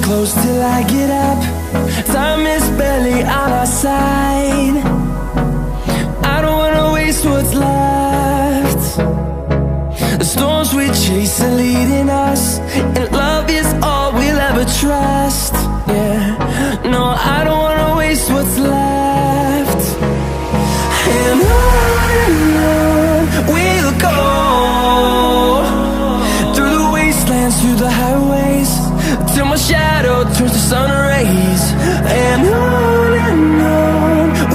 close till I get up. Time is barely on our side. I don't wanna waste what's left. The storms we chase are leading us, and love is all we'll ever trust. Yeah, no, I don't wanna waste what's left. And on we'll go, through the wastelands, through the highways, till my shadow turns to sun rays. And on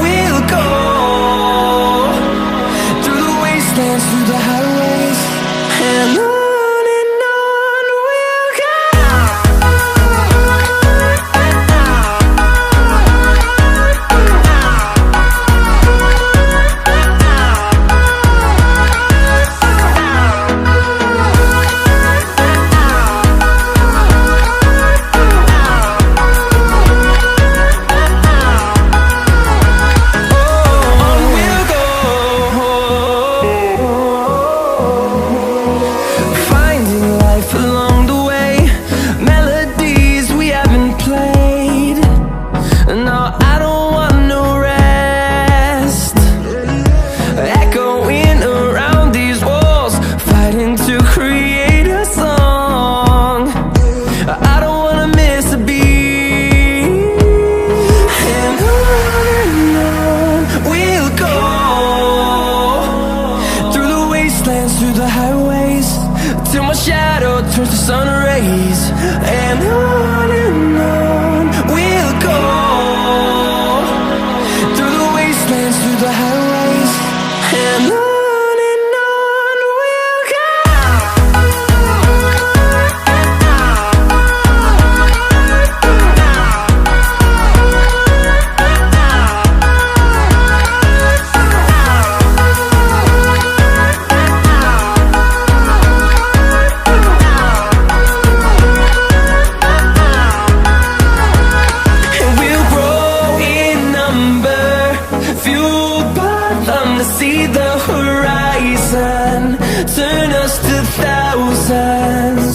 we'll go, through the wastelands, through the highways, and on we'll go. Through the highways, till my shadow turns to sun rays. And on we'll go, through the wastelands, through the highways, and on we'll go. See the horizon, turn us to thousands.